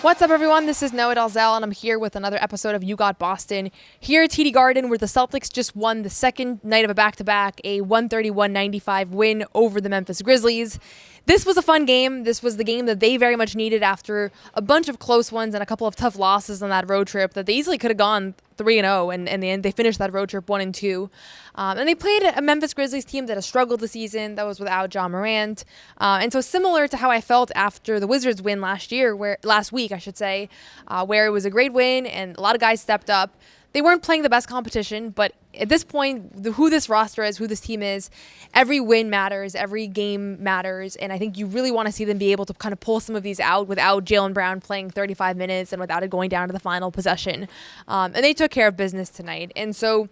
What's up, everyone? This is Noa Dalzell, and I'm here with another episode of You Got Boston. Here at TD Garden, where the Celtics just won the second night of a back-to-back, a 131-95 win over the Memphis Grizzlies. This was a fun game. This was the game that they very much needed after a bunch of close ones and a couple of tough losses on that road trip that they easily could have gone 3-0, and in the end, they finished that road trip 1-2. And they played a Memphis Grizzlies team that has struggled this season, that was without John Morant. And so similar to how I felt after the Wizards win last week, where it was a great win and a lot of guys stepped up. They weren't playing the best competition, but at this point, who this roster is, who this team is, every win matters, every game matters, and I think you really want to see them be able to kind of pull some of these out without Jaylen Brown playing 35 minutes and without it going down to the final possession. And they took care of business tonight. And so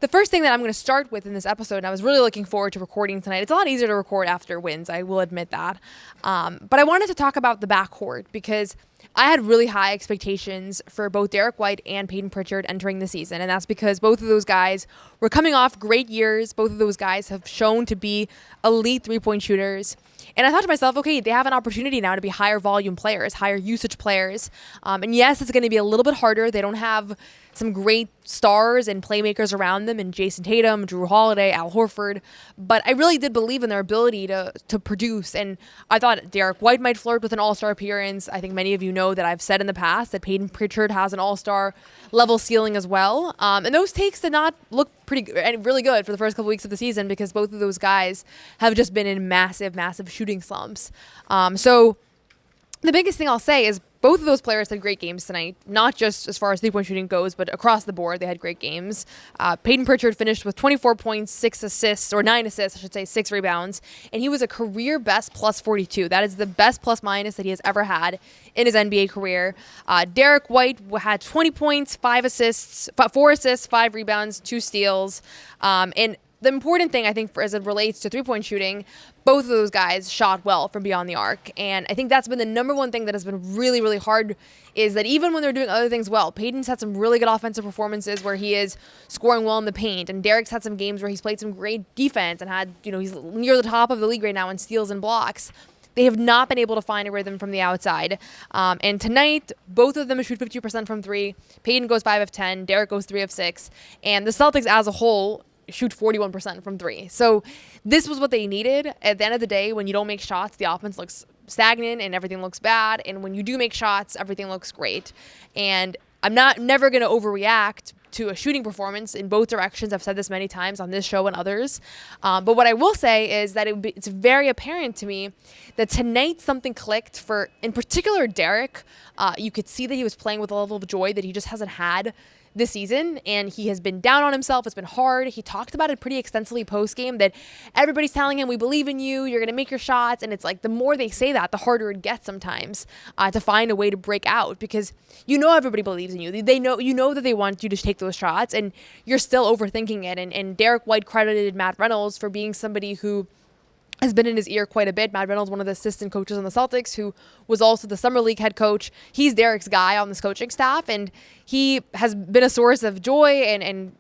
the first thing that I'm going to start with in this episode, and I was really looking forward to recording tonight. It's a lot easier to record after wins, I will admit that. But I wanted to talk about the backcourt because I had really high expectations for both Derrick White and Payton Pritchard entering the season, and that's because both of those guys were coming off great years. Both of those guys have shown to be elite three-point shooters. And I thought to myself, okay, they have an opportunity now to be higher volume players, higher usage players. And yes, it's going to be a little bit harder. They don't have some great stars and playmakers around them, and Jason Tatum, Drew Holiday, Al Horford. But I really did believe in their ability to produce. And I thought Derrick White might flirt with an all-star appearance. I think many of you know that I've said in the past that Payton Pritchard has an all-star level ceiling as well. And those takes did not look really good for the first couple weeks of the season because both of those guys have just been in massive shooting slumps. So the biggest thing I'll say is both of those players had great games tonight, not just as far as three-point shooting goes, but across the board, they had great games. Payton Pritchard finished with 24 points, 9 assists, 6 rebounds, and he was a career best plus 42. That is the best plus-minus that he has ever had in his NBA career. Derrick White had 20 points, 4 assists, 5 rebounds, 2 steals, and the important thing, I think, as it relates to three-point shooting, both of those guys shot well from beyond the arc. And I think that's been the number one thing that has been really, really hard is that even when they're doing other things well, Payton's had some really good offensive performances where he is scoring well in the paint. And Derrick's had some games where he's played some great defense and he's near the top of the league right now in steals and blocks. They have not been able to find a rhythm from the outside. And tonight, both of them shoot 50% from three. Payton goes 5 of 10. Derrick goes 3 of 6. And the Celtics as a whole shoot 41% from three. So this was what they needed. At the end of the day, when you don't make shots, the offense looks stagnant and everything looks bad. And when you do make shots, everything looks great. And I'm never going to overreact to a shooting performance in both directions. I've said this many times on this show and others. But what I will say is that it's very apparent to me that tonight something clicked for, in particular, Derrick. You could see that he was playing with a level of joy that he just hasn't had this season, and he has been down on himself. It's been hard. He talked about it pretty extensively post-game that everybody's telling him, we believe in you, you're going to make your shots, and it's like the more they say that, the harder it gets sometimes to find a way to break out because everybody believes in you. They know that they want you to take those shots, and you're still overthinking it. And Derrick White credited Matt Reynolds for being somebody who has been in his ear quite a bit. Matt Reynolds, one of the assistant coaches on the Celtics, who was also the Summer League head coach. He's Derrick's guy on this coaching staff, and he has been a source of joy and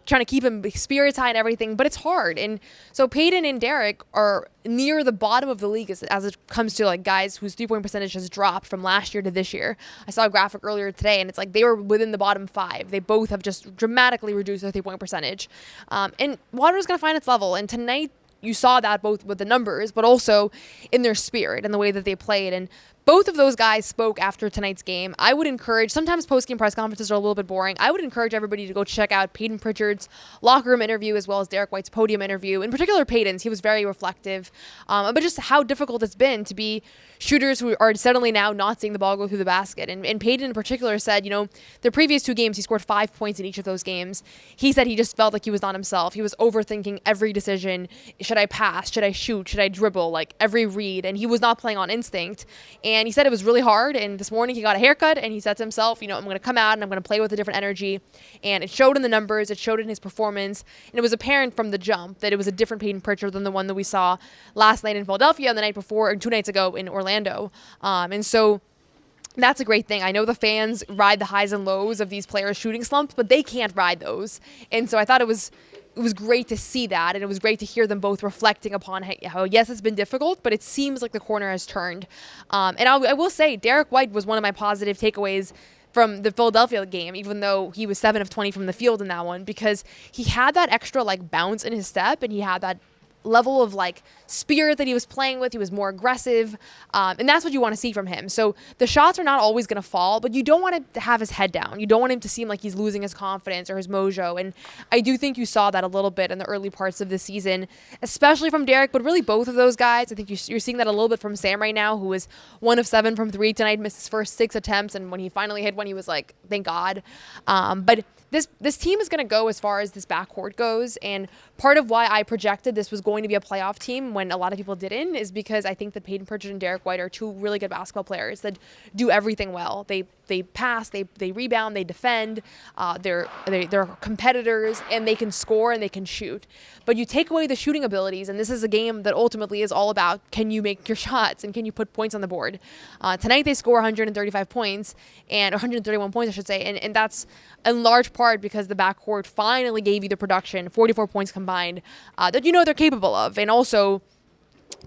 trying to keep him spirits high and everything, but it's hard. And so Payton and Derrick are near the bottom of the league as it comes to like guys whose three-point percentage has dropped from last year to this year. I saw a graphic earlier today, and it's like they were within the bottom 5. They both have just dramatically reduced their three-point percentage. And water is going to find its level, and tonight you saw that both with the numbers, but also in their spirit and the way that they played. And both of those guys spoke after tonight's game. I would encourage, sometimes post-game press conferences are a little bit boring. I would encourage everybody to go check out Payton Pritchard's locker room interview as well as Derrick White's podium interview. In particular, Payton's. He was very reflective. But just how difficult it's been to be shooters who are suddenly now not seeing the ball go through the basket. And Payton in particular said, the previous 2 games, he scored 5 points in each of those games. He said he just felt like he was not himself. He was overthinking every decision. Should I pass? Should I shoot? Should I dribble? Like every read. And he was not playing on instinct. And he said it was really hard. And this morning he got a haircut and he said to himself, I'm going to come out and I'm going to play with a different energy. And it showed in the numbers. It showed in his performance. And it was apparent from the jump that it was a different Payton Pritchard than the one that we saw last night in Philadelphia and the night before, or 2 nights ago in Orlando. And so that's a great thing. I know the fans ride the highs and lows of these players' shooting slumps, but they can't ride those. And so I thought it was it was great to see that, and it was great to hear them both reflecting upon how yes, it's been difficult, but it seems like the corner has turned. And I will say, Derrick White was one of my positive takeaways from the Philadelphia game, even though he was 7 of 20 from the field in that one, because he had that extra like bounce in his step, and he had that level of like spirit that he was playing with. He was more aggressive, and that's what you want to see from him. So the shots are not always going to fall, but you don't want him to have his head down. You don't want him to seem like he's losing his confidence or his mojo, and I do think you saw that a little bit in the early parts of the season, especially from Derrick, but really both of those guys. I think you're seeing that a little bit from Sam right now, who was 1 of 7 from 3 tonight, missed his first 6 attempts, and when he finally hit one, he was like, thank God. But this team is going to go as far as this backcourt goes, and part of why I projected this was going to be a playoff team when a lot of people didn't is because I think that Payton Pritchard and Derrick White are 2 really good basketball players that do everything well. They pass, they rebound, they defend, they're competitors, and they can score and they can shoot. But you take away the shooting abilities, and this is a game that ultimately is all about, can you make your shots and can you put points on the board? Tonight they score 135 points, and 131 points I should say, and that's in large part because the backcourt finally gave you the production, 44 points combined, that you know they're capable of. And also,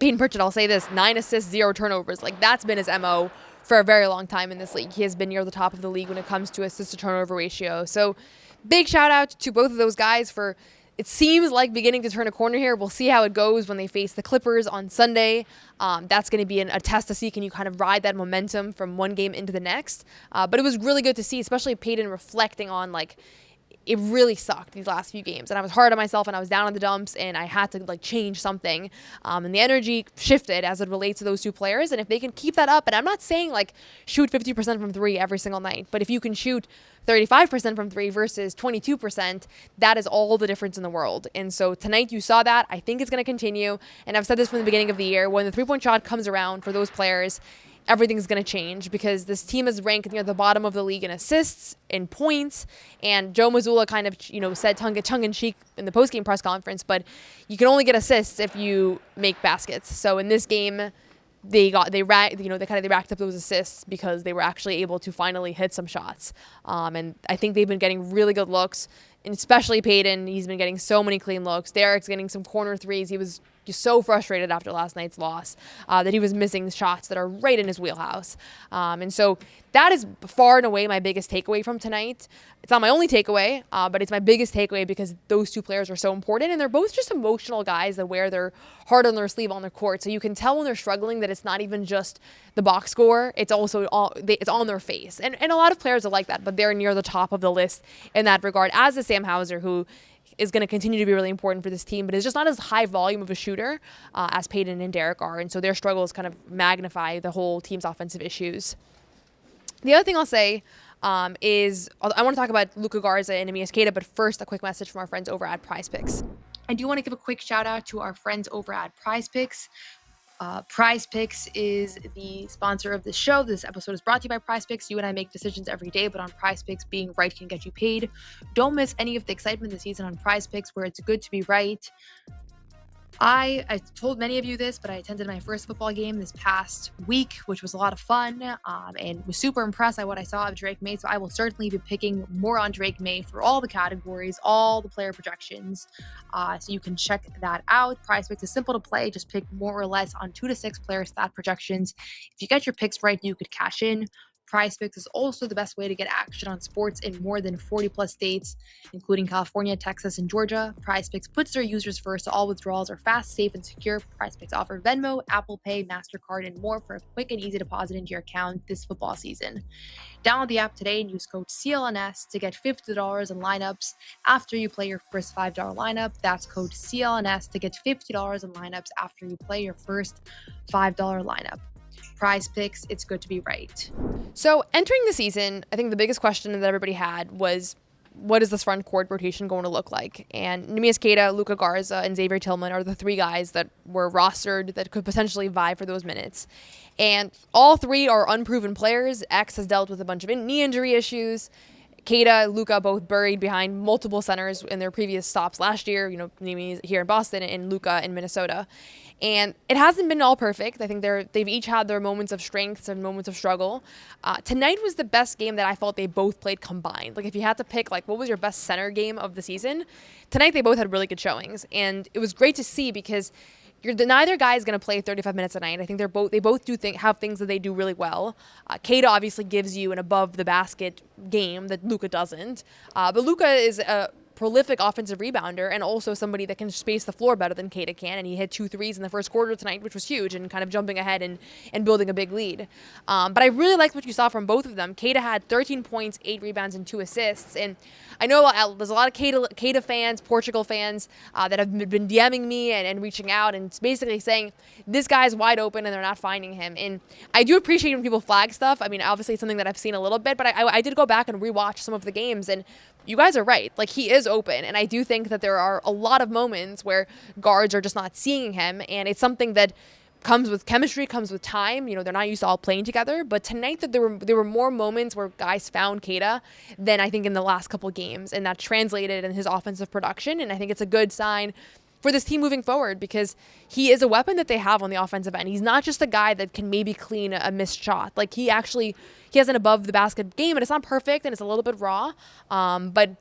Payton Pritchard, I'll say this, 9 assists, 0 turnovers. Like, that's been his MO for a very long time in this league. He has been near the top of the league when it comes to assist to turnover ratio. So big shout out to both of those guys for, it seems like, beginning to turn a corner here. We'll see how it goes when they face the Clippers on Sunday. That's going to be a test to see, can you kind of ride that momentum from one game into the next. But it was really good to see, especially Payton reflecting on, like, it really sucked these last few games, and I was hard on myself, and I was down in the dumps, and I had to like change something, and the energy shifted as it relates to those 2 players. And if they can keep that up, and I'm not saying like shoot 50% from 3 every single night, but if you can shoot 35% from 3 versus 22%, that is all the difference in the world. And so tonight you saw that. I think it's going to continue, and I've said this from the beginning of the year, when the 3-point shot comes around for those players, everything's going to change, because this team is ranked near the bottom of the league in assists, in points, and Joe Mazzulla kind of, said tongue-in-cheek in the post-game press conference, but you can only get assists if you make baskets. So in this game, they racked up those assists because they were actually able to finally hit some shots. And I think they've been getting really good looks, and especially Payton. He's been getting so many clean looks. Derrick's getting some corner threes. He was just so frustrated after last night's loss that he was missing shots that are right in his wheelhouse. And so that is far and away my biggest takeaway from tonight. It's not my only takeaway, but it's my biggest takeaway because those 2 players are so important, and they're both just emotional guys that wear their heart on their sleeve on the court. So you can tell when they're struggling that it's not even just the box score. It's also it's on their face. And a lot of players are like that, but they're near the top of the list in that regard, as is Sam Hauser, who is going to continue to be really important for this team, but is just not as high volume of a shooter as Payton and Derrick are. And so their struggles kind of magnify the whole team's offensive issues. The other thing I'll say is I want to talk about Luka Garza and Neemias Queta, but first a quick message from our friends over at PrizePicks. I do want to give a quick shout out to our friends over at PrizePicks. PrizePicks is the sponsor of this show. This episode is brought to you by PrizePicks. You and I make decisions every day, but on PrizePicks, being right can get you paid. Don't miss any of the excitement this season on PrizePicks, where it's good to be right. I told many of you this, but I attended my first football game this past week, which was a lot of fun, and was super impressed by what I saw of Drake May. So I will certainly be picking more on Drake May for all the categories, all the player projections. So you can check that out. PrizePicks is simple to play. Just pick more or less on 2 to 6 player stat projections. If you get your picks right, you could cash in. PrizePicks is also the best way to get action on sports in more than 40 plus states, including California, Texas, and Georgia. PrizePicks puts their users first, so all withdrawals are fast, safe, and secure. PrizePicks offer Venmo, Apple Pay, MasterCard, and more for a quick and easy deposit into your account this football season. Download the app today and use code CLNS to get $50 in lineups after you play your first $5 lineup. That's code CLNS to get $50 in lineups after you play your first $5 lineup. PrizePicks, it's good to be right. So entering the season, I think the biggest question that everybody had was, what is this front court rotation going to look like? And Neemias Queta, Luka Garza, and Xavier Tillman are the 3 guys that were rostered that could potentially vie for those minutes. And all 3 are unproven players. X has dealt with a bunch of knee injury issues. Queta, Luka both buried behind multiple centers in their previous stops last year, Neemias here in Boston and Luka in Minnesota. And it hasn't been all perfect. I think they've each had their moments of strengths and moments of struggle. Tonight was the best game that I felt they both played combined. Like if you had to pick like what was your best center game of the season, tonight they both had really good showings. And it was great to see because neither guy is going to play 35 minutes a night. I think they both have things that they do really well. Queta obviously gives you an above the basket game that Luka doesn't. But Luka is a prolific offensive rebounder and also somebody that can space the floor better than Queta can. And he hit 2 threes in the first quarter tonight, which was huge and kind of jumping ahead and building a big lead. But I really liked what you saw from both of them. Queta had 13 points, 8 rebounds, and 2 assists. And I know there's a lot of Queta fans, Portugal fans that have been DMing me and reaching out and basically saying this guy's wide open and they're not finding him. And I do appreciate when people flag stuff. I mean, obviously it's something that I've seen a little bit, but I did go back and rewatch some of the games, and you guys are right. Like, he is open, and I do think that there are a lot of moments where guards are just not seeing him, and it's something that comes with chemistry, comes with time. You know, they're not used to all playing together, but tonight that there were more moments where guys found Queta than I think in the last couple of games, and that translated in his offensive production, and I think it's a good sign for this team moving forward because he is a weapon that they have on the offensive end. He's not just a guy that can maybe clean a missed shot. Like, he has an above the basket game, and it's not perfect and it's a little bit raw. But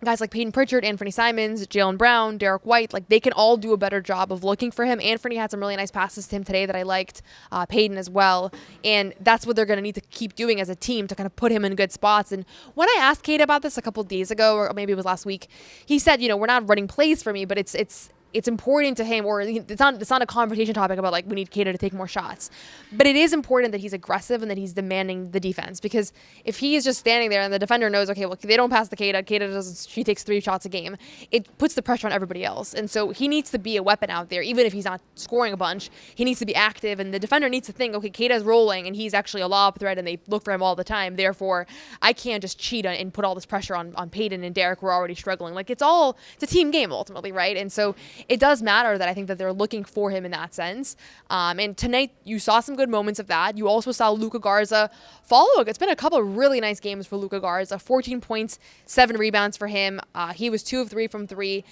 guys like Payton Pritchard, Anthony Simons, Jaylen Brown, Derrick White, like they can all do a better job of looking for him. Anthony had some really nice passes to him today that I liked, Payton as well. And that's what they're going to need to keep doing as a team to kind of put him in good spots. And when I asked Queta about this a couple of days ago, or maybe it was last week, he said, you know, we're not running plays for me, but it's important to him, or it's not a conversation topic about like we need Queta to take more shots, but it is important that he's aggressive and that he's demanding the defense, because if he is just standing there and the defender knows, okay, well, they don't pass the Queta she takes 3 shots a game, it puts the pressure on everybody else. And so he needs to be a weapon out there, even if he's not scoring a bunch. He needs to be active, and the defender needs to think, okay, Queta's rolling and he's actually a lob threat and they look for him all the time, therefore I can't just cheat and put all this pressure on Payton and Derrick, who are already struggling. Like, it's a team game ultimately, right? And so it does matter that I think that they're looking for him in that sense. And tonight you saw some good moments of that. You also saw Luka Garza follow. It's been a couple of really nice games for Luka Garza. 14 points, 7 rebounds for him. He was 2 of 3 from 3.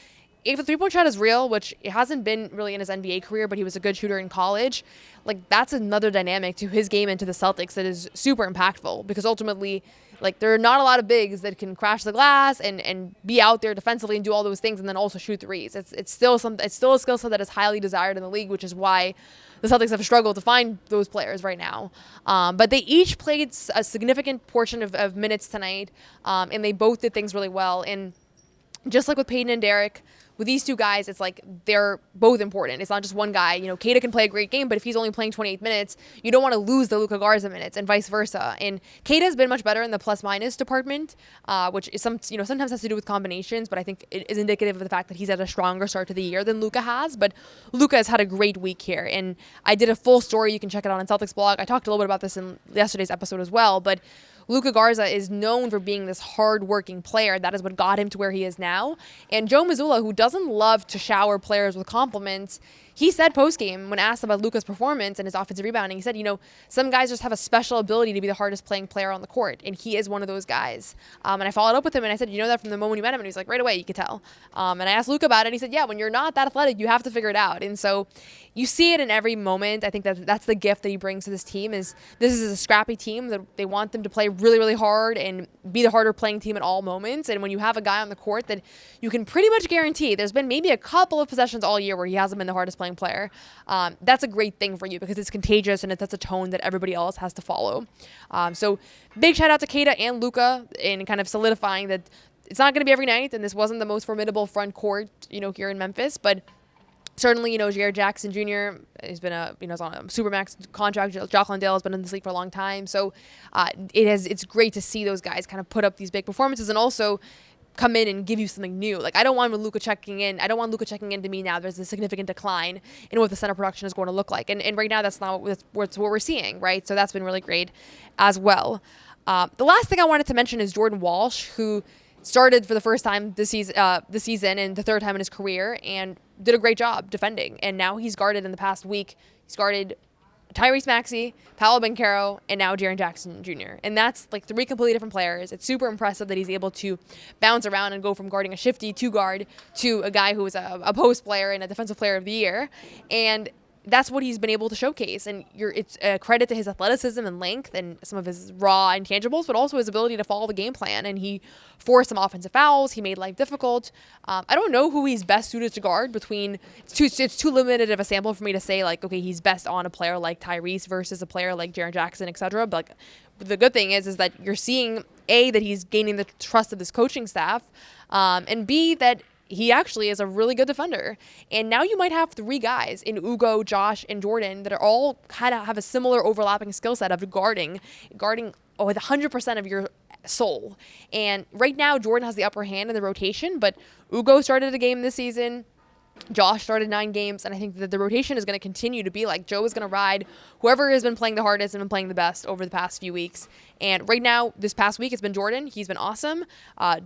If the three-point shot is real, which it hasn't been really in his NBA career, but he was a good shooter in college, like that's another dynamic to his game and to the Celtics that is super impactful, because ultimately, like, there are not a lot of bigs that can crash the glass and be out there defensively and do all those things and then also shoot threes. It's still a skill set that is highly desired in the league, which is why the Celtics have struggled to find those players right now. But they each played a significant portion of minutes tonight, and they both did things really well. And just like with Payton and Derrick, with these two guys, it's like they're both important. It's not just one guy. You know, Queta can play a great game, but if he's only playing 28 minutes, you don't want to lose the Luka Garza minutes, and vice versa. And Queta has been much better in the plus-minus department, which is sometimes has to do with combinations, but I think it is indicative of the fact that he's had a stronger start to the year than Luka has. But Luka has had a great week here, and I did a full story. You can check it out on Celtics blog. I talked a little bit about this in yesterday's episode as well, but Luka Garza is known for being this hard-working player. That is what got him to where he is now. And Joe Mazzulla, who doesn't love to shower players with compliments, he said post-game, when asked about Luka's performance and his offensive rebounding, he said, you know, some guys just have a special ability to be the hardest playing player on the court, and he is one of those guys. And I followed up with him, and I said, you know that from the moment you met him? And he's like, right away, you could tell. And I asked Luka about it, and he said, yeah, when you're not that athletic, you have to figure it out. And so you see it in every moment. I think that's the gift that he brings to this team. Is this is a scrappy team that they want them to play really, really hard and be the harder playing team at all moments. And when you have a guy on the court that you can pretty much guarantee, there's been maybe a couple of possessions all year where he hasn't been the hardest playing player. That's a great thing for you, because it's contagious and that's a tone that everybody else has to follow. So big shout out to Queta and Luka in kind of solidifying that it's not going to be every night, and this wasn't the most formidable front court, you know, here in Memphis, but certainly, you know, Jared Jackson Jr. has been is on a supermax contract. Jock Landale has been in this league for a long time. So it's great to see those guys kind of put up these big performances and also come in and give you something new. Like, I don't want Luka checking in to me now. There's a significant decline in what the center production is going to look like. And right now, that's what we're seeing, right? So that's been really great as well. The last thing I wanted to mention is Jordan Walsh, who started for the first time this season and the third time in his career, and did a great job defending. And now he's guarded in the past week. He's guarded Tyrese Maxey, Paolo Banchero, and now Jaren Jackson Jr. And that's like 3 completely different players. It's super impressive that he's able to bounce around and go from guarding a shifty 2-guard to a guy who was a post player and a defensive player of the year. And that's what he's been able to showcase. And it's a credit to his athleticism and length and some of his raw intangibles, but also his ability to follow the game plan. And he forced some offensive fouls. He made life difficult. I don't know who he's best suited to guard between. It's too limited of a sample for me to say, like, okay, he's best on a player like Tyrese versus a player like Jaren Jackson, etc. But like, the good thing is that you're seeing, A, that he's gaining the trust of his coaching staff, and B, that he actually is a really good defender. And now you might have 3 guys in Ugo, Josh, and Jordan that are all kind of have a similar overlapping skill set of guarding with 100% of your soul. And right now, Jordan has the upper hand in the rotation, but Ugo started a game this season. Josh started 9 games, and I think that the rotation is going to continue to be like Joe is going to ride whoever has been playing the hardest and been playing the best over the past few weeks. And right now, this past week, it's been Jordan. He's been awesome.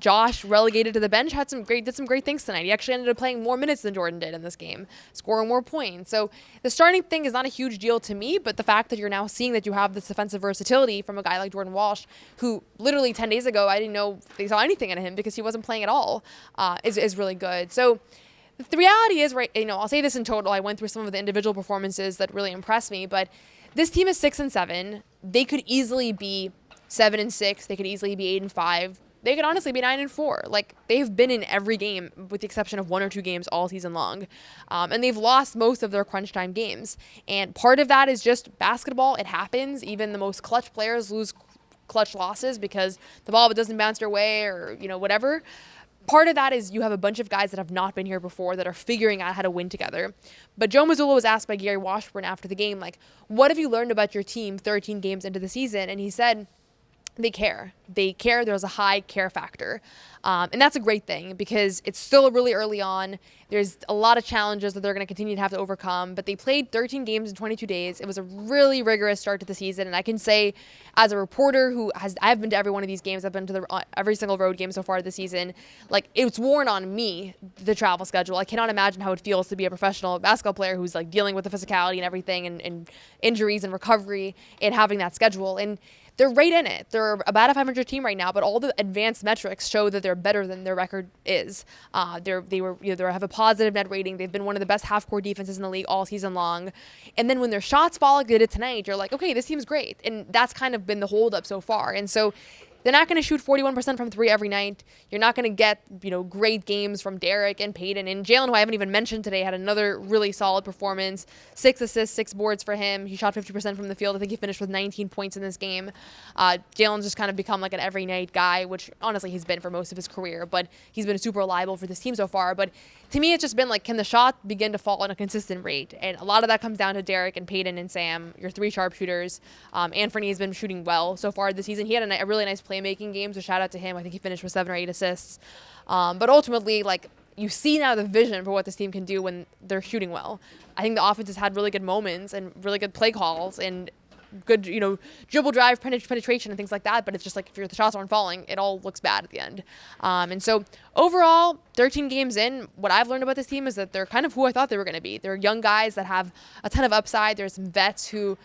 Josh, relegated to the bench, did some great things tonight. He actually ended up playing more minutes than Jordan did in this game, scoring more points. So the starting thing is not a huge deal to me, but the fact that you're now seeing that you have this defensive versatility from a guy like Jordan Walsh, who literally 10 days ago, I didn't know they saw anything in him because he wasn't playing at all, is really good. So the reality is, right, I'll say this in total. I went through some of the individual performances that really impressed me, but this team is 6-7. They could easily be 7-6. They could easily be 8-5. They could honestly be 9-4. Like, they've been in every game with the exception of 1 or 2 games all season long. And they've lost most of their crunch time games. And part of that is just basketball. It happens. Even the most clutch players lose clutch losses because the ball doesn't bounce their way or, whatever. Part of that is you have a bunch of guys that have not been here before that are figuring out how to win together. But Joe Mazzulla was asked by Gary Washburn after the game, like, what have you learned about your team 13 games into the season? And he said, they care. They care. There's a high care factor. And that's a great thing because it's still really early on. There's a lot of challenges that they're going to continue to have to overcome. But they played 13 games in 22 days. It was a really rigorous start to the season. And I can say, as a reporter I've been to every one of these games. I've been to every single road game so far this season. Like, it's worn on me, the travel schedule. I cannot imagine how it feels to be a professional basketball player who's like dealing with the physicality and everything and injuries and recovery and having that schedule. And they're right in it. They're about a 500 team right now, but all the advanced metrics show that they're better than their record is. They have a positive net rating. They've been one of the best half-court defenses in the league all season long. And then when their shots fall like they did tonight, you're like, okay, this team's great. And that's kind of been the holdup so far. And so they're not going to shoot 41% from 3 every night. You're not going to get, great games from Derrick and Payton. And Jalen, who I haven't even mentioned today, had another really solid performance. 6 assists, 6 boards for him. He shot 50% from the field. I think he finished with 19 points in this game. Jalen's just kind of become like an every night guy, which honestly he's been for most of his career. But he's been super reliable for this team so far. But to me, it's just been like, can the shot begin to fall at a consistent rate? And a lot of that comes down to Derrick and Payton and Sam, your 3 sharpshooters. Anthony has been shooting well so far this season. He had a really nice playmaking game, so shout out to him. I think he finished with 7 or 8 assists. But ultimately, like, you see now the vision for what this team can do when they're shooting well. I think the offense has had really good moments and really good play calls and good, dribble drive, penetration and things like that. But it's just like if the shots aren't falling, it all looks bad at the end. And so overall, 13 games in, what I've learned about this team is that they're kind of who I thought they were going to be. They're young guys that have a ton of upside. There's some vets who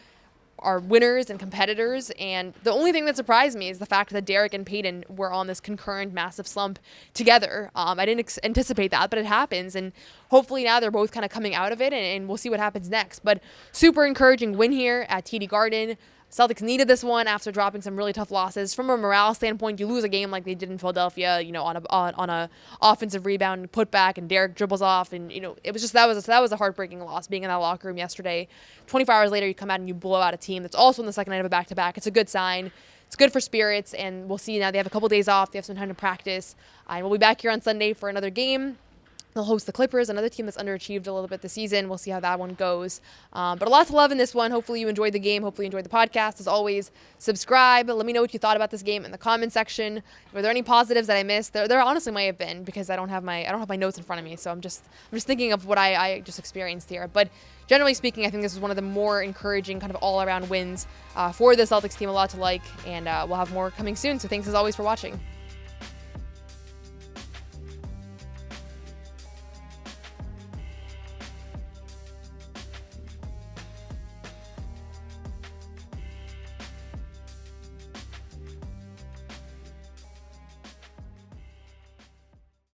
are winners and competitors, and the only thing that surprised me is the fact that Derrick and Payton were on this concurrent massive slump together. I didn't anticipate that, but it happens, and hopefully now they're both kind of coming out of it, and we'll see what happens next. But super encouraging win here at TD Garden. Celtics needed this one after dropping some really tough losses. From a morale standpoint, you lose a game like they did in Philadelphia, on a offensive rebound putback, and Derrick dribbles off, and it was just that was a heartbreaking loss. Being in that locker room yesterday, 24 hours later, you come out and you blow out a team that's also in the second night of a back-to-back. It's a good sign. It's good for spirits, and we'll see now. They have a couple days off. They have some time to practice, and we'll be back here on Sunday for another game. They'll host the Clippers, another team that's underachieved a little bit this season. We'll see how that one goes. But a lot to love in this one. Hopefully you enjoyed the game. Hopefully you enjoyed the podcast. As always, subscribe. Let me know what you thought about this game in the comment section. Were there any positives that I missed? There honestly might have been because I don't have my notes in front of me. So I'm just thinking of what I just experienced here. But generally speaking, I think this is one of the more encouraging kind of all-around wins for the Celtics team. A lot to like, and we'll have more coming soon. So thanks as always for watching.